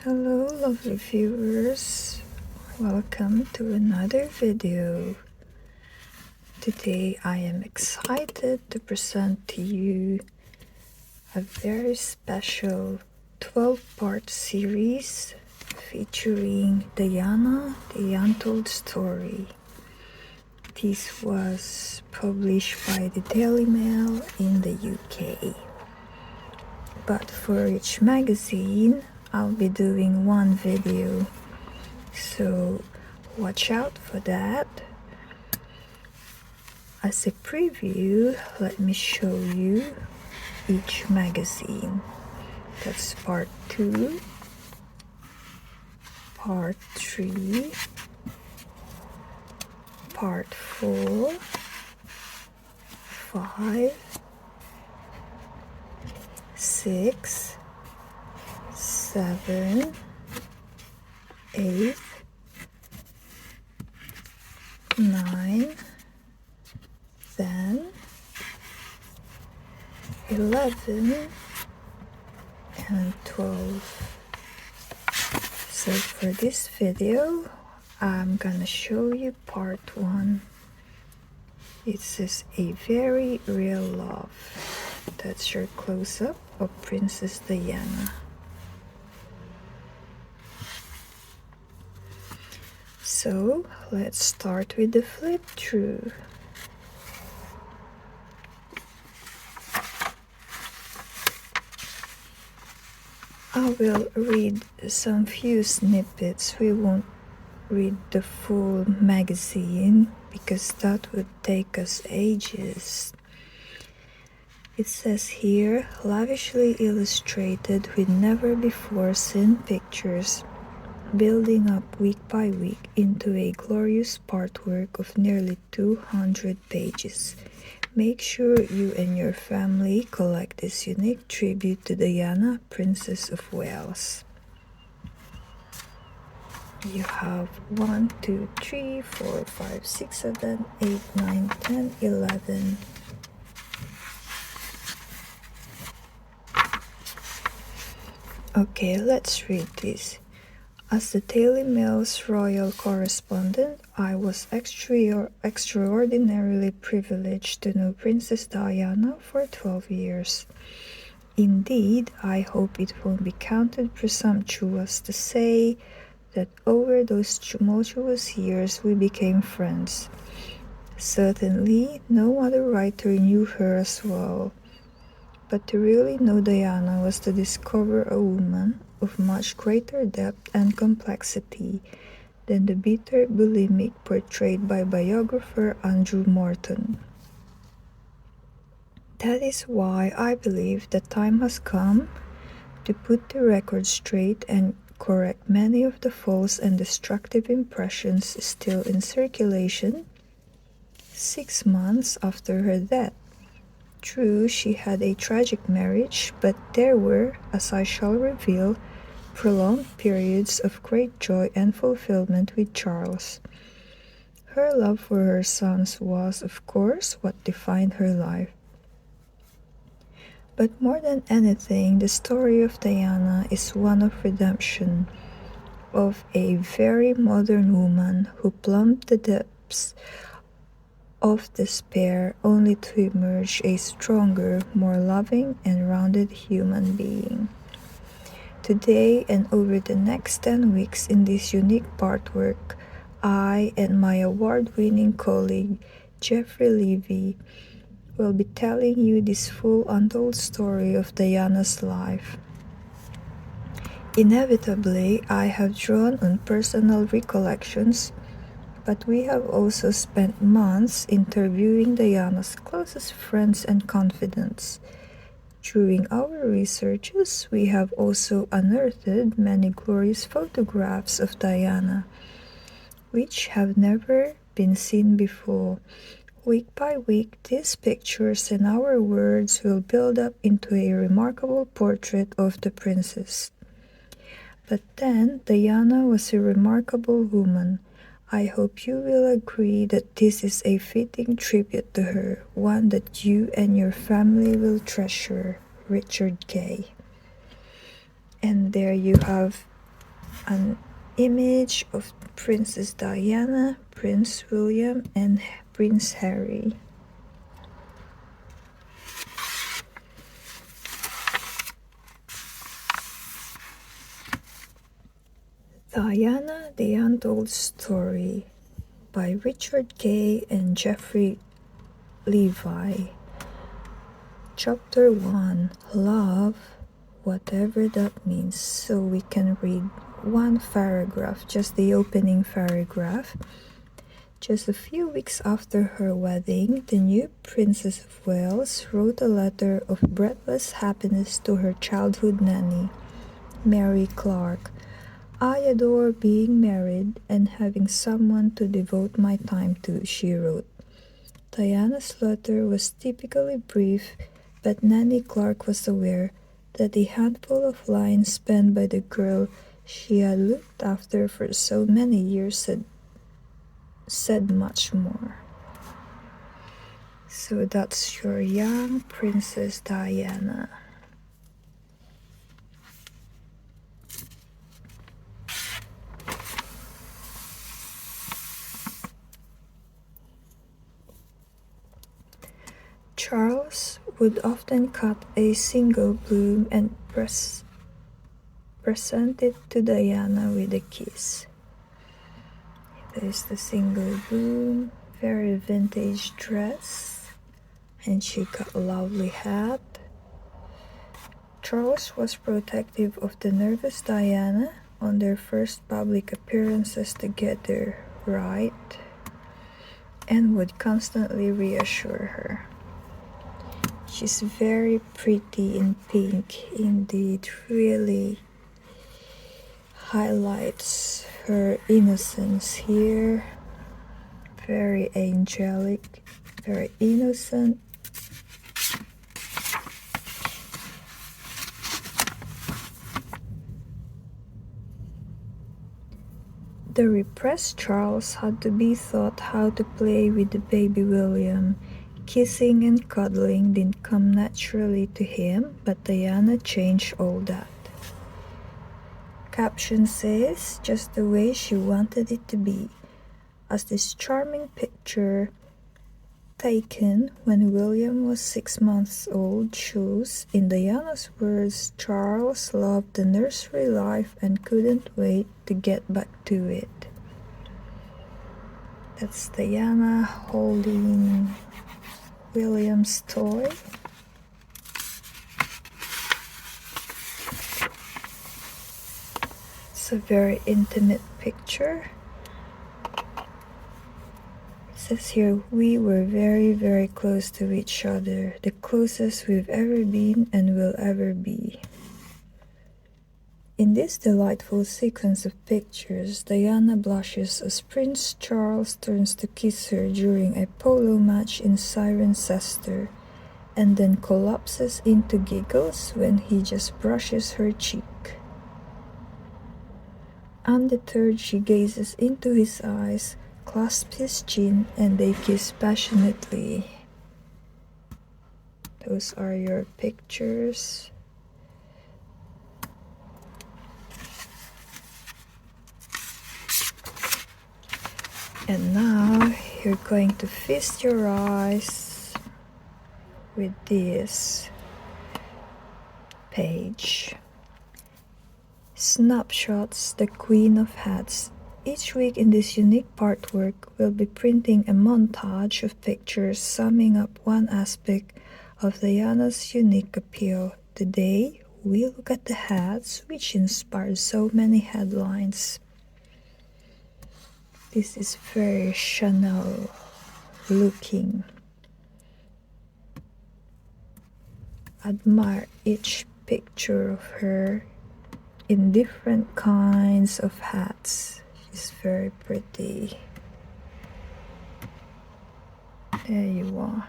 Hello lovely viewers, welcome to another video. Today I am excited to present to you a very special 12-part series featuring Diana, the Untold story. This was published by the Daily Mail in the UK. But for each magazine, I'll be doing one video, so watch out for that. As a preview, let me show you each magazine. That's part 2, part 3, part 4, 5, 6, 7, 8, 9, 10, 11, and 12. So for this video, I'm gonna show you part 1. It says a very real love. That's your close-up of Princess Diana. So let's start with the flip through. I will read some few snippets. We won't read the full magazine because that would take us ages. It says here, lavishly illustrated with never before seen pictures, building up week by week into a glorious partwork of nearly 200 pages. Make sure you and your family collect this unique tribute to Diana, Princess of Wales. You have 1, 2, 3, 4, 5, 6, 7, 8, 9, 10, 11. Okay, let's read this. As the Daily Mail's royal correspondent, I was extraordinarily privileged to know Princess Diana for 12 years. Indeed, I hope it won't be counted presumptuous to say that over those tumultuous years we became friends. Certainly, no other writer knew her as well. But to really know Diana was to discover a woman of much greater depth and complexity than the bitter bulimic portrayed by biographer Andrew Morton. That is why I believe the time has come to put the record straight and correct many of the false and destructive impressions still in circulation 6 months after her death. True, she had a tragic marriage, but there were, as I shall reveal, prolonged periods of great joy and fulfillment with Charles. Her love for her sons was, of course, what defined her life. But more than anything, the story of Diana is one of redemption, of a very modern woman who plumbed the depths of despair only to emerge a stronger, more loving and rounded human being. Today and over the next 10 weeks in this unique partwork, I and my award-winning colleague Jeffrey Levy will be telling you this full untold story of Diana's life. Inevitably, I have drawn on personal recollections, but we have also spent months interviewing Diana's closest friends and confidants. During our researches, we have also unearthed many glorious photographs of Diana, which have never been seen before. Week by week, these pictures and our words will build up into a remarkable portrait of the princess. But then, Diana was a remarkable woman. I hope you will agree that this is a fitting tribute to her, one that you and your family will treasure. Richard K. And there you have an image of Princess Diana, Prince William, and Prince Harry. Diana, the Untold Story by Richard Kay and Jeffrey Levi. Chapter 1, Love, whatever that means. So we can read one paragraph, just the opening paragraph. Just a few weeks after her wedding, the new Princess of Wales wrote a letter of breathless happiness to her childhood nanny, Mary Clark. I adore being married and having someone to devote my time to, she wrote. Diana's letter was typically brief, but Nanny Clark was aware that the handful of lines penned by the girl she had looked after for so many years had said much more. So that's your young Princess Diana. Charles would often cut a single bloom and present it to Diana with a kiss. There's the single bloom, very vintage dress, and she got a lovely hat. Charles was protective of the nervous Diana on their first public appearances together, right? And would constantly reassure her. She's very pretty in pink, indeed, really highlights her innocence here. Very angelic, very innocent. The repressed Charles had to be taught how to play with the baby William. Kissing and cuddling didn't come naturally to him, but Diana changed all that. Caption says, just the way she wanted it to be. As this charming picture taken when William was 6 months old shows, in Diana's words, Charles loved the nursery life and couldn't wait to get back to it. That's Diana holding William's toy. It's a very intimate picture. It says here, we were very, very close to each other, the closest we've ever been and will ever be. In this delightful sequence of pictures, Diana blushes as Prince Charles turns to kiss her during a polo match in Cirencester, and then collapses into giggles when he just brushes her cheek. Undeterred, she gazes into his eyes, clasps his chin, and they kiss passionately. Those are your pictures. And now you're going to feast your eyes with this page. Snapshots, the Queen of Hats. Each week in this unique partwork, we'll be printing a montage of pictures summing up one aspect of Diana's unique appeal. Today, we look at the hats, which inspired so many headlines. This is very Chanel looking. Admire each picture of her in different kinds of hats. She's very pretty. There you are.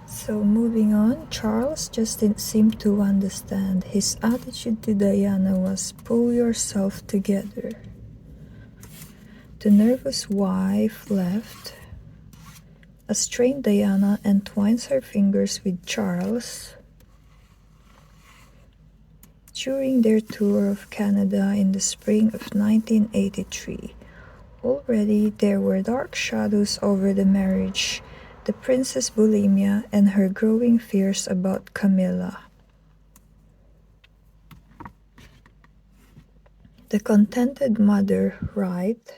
So moving on, Charles just didn't seem to understand. His attitude to Diana was, pull yourself together. The nervous wife left. A strained Diana entwines her fingers with Charles. During their tour of Canada in the spring of 1983, already there were dark shadows over the marriage, the princess' bulimia, and her growing fears about Camilla. The contented mother writes,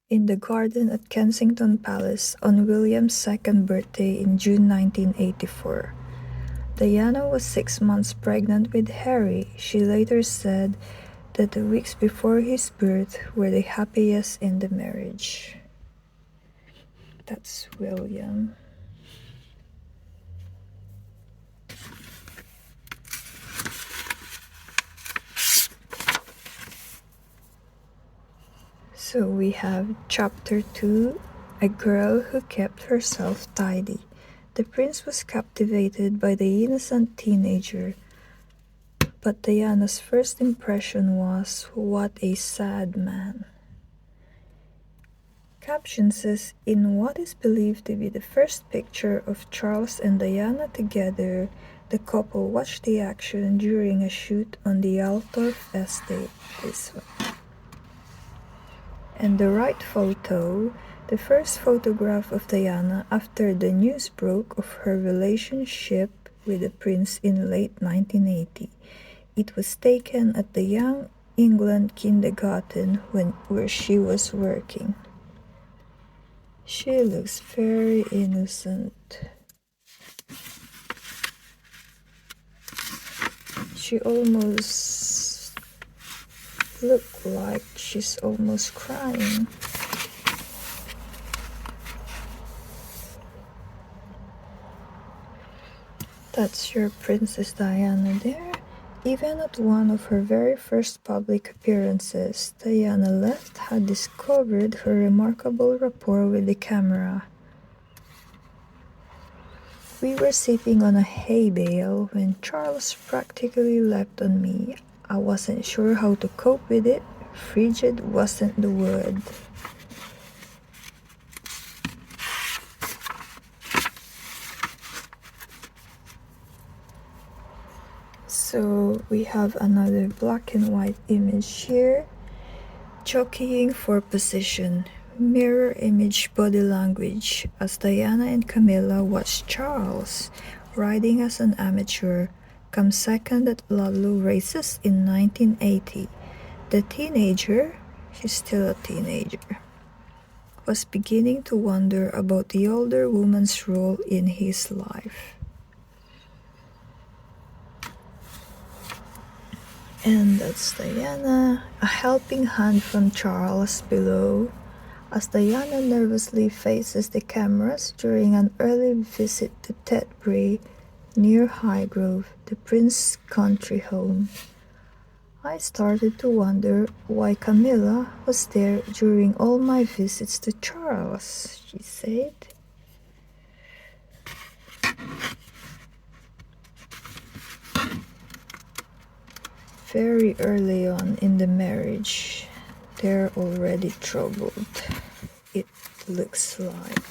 in the garden at Kensington Palace on William's second birthday in June 1984. Diana was 6 months pregnant with Harry. She later said that the weeks before his birth were the happiest in the marriage. That's William. So we have chapter 2, A Girl Who Kept Herself Tidy. The prince was captivated by the innocent teenager, but Diana's first impression was, what a sad man. Caption says, in what is believed to be the first picture of Charles and Diana together, the couple watched the action during a shoot on the Altorf estate. This one. And the right photo, the first photograph of Diana after the news broke of her relationship with the prince in late 1980. It was taken at the Young England kindergarten where she was working. She looks very innocent. She almost looks like she's almost crying. That's your Princess Diana there. Even at one of her very first public appearances, Diana Left had discovered her remarkable rapport with the camera. We were sitting on a hay bale when Charles practically leapt on me. I wasn't sure how to cope with it. Frigid wasn't the word. So we have another black and white image here. Jockeying for position. Mirror image body language as Diana and Camilla watch Charles, riding as an amateur, come second at Ludlow races in 1980. The teenager, she's still a teenager, was beginning to wonder about the older woman's role in his life. And that's Diana, a helping hand from Charles below, as Diana nervously faces the cameras during an early visit to Tetbury near Highgrove, the prince's country home. I started to wonder why Camilla was there during all my visits to Charles, she said. Very early on in the marriage, they're already troubled, it looks like.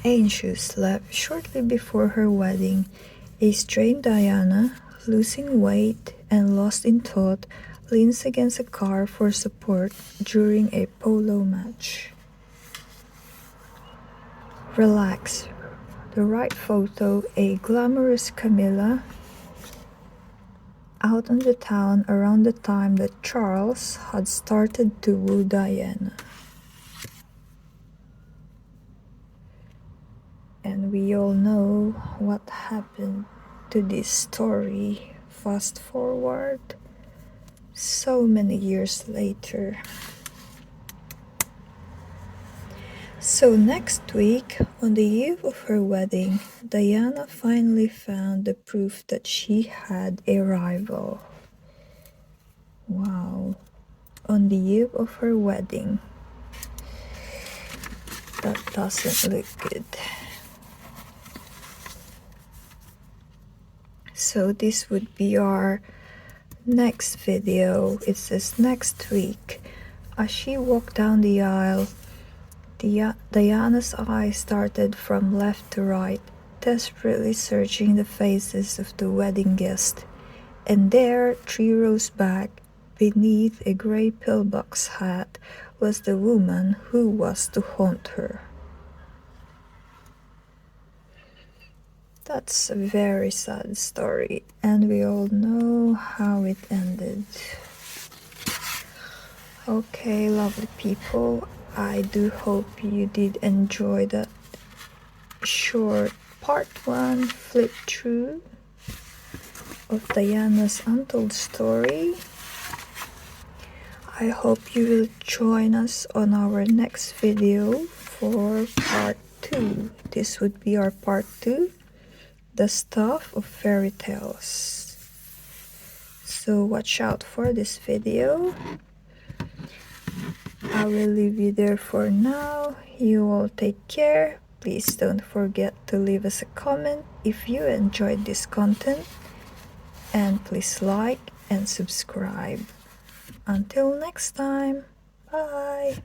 Anxious left shortly before her wedding. A strained Diana, losing weight and lost in thought, leans against a car for support during a polo match. Relax. The right photo, a glamorous Camilla out on the town around the time that Charles had started to woo Diana. And we all know what happened to this story. Fast forward so many years later. So next week, on the eve of her wedding, Diana finally found the proof that she had a rival. Wow. On the eve of her wedding. That doesn't look good. So this would be our next video. It says next week. As she walked down the aisle, Diana's eyes started from left to right, desperately searching the faces of the wedding guests. And there, 3 rows back, beneath a gray pillbox hat, was the woman who was to haunt her. That's a very sad story, and we all know how it ended. Okay, lovely people, I do hope you did enjoy that short part 1 flip through of Diana's Untold story. I hope you will join us on our next video for part 2. This would be our part 2, the stuff of fairy tales. So watch out for this video. I will leave you there for now. You all take care. Please don't forget to leave us a comment if you enjoyed this content. And please like and subscribe. Until next time, bye!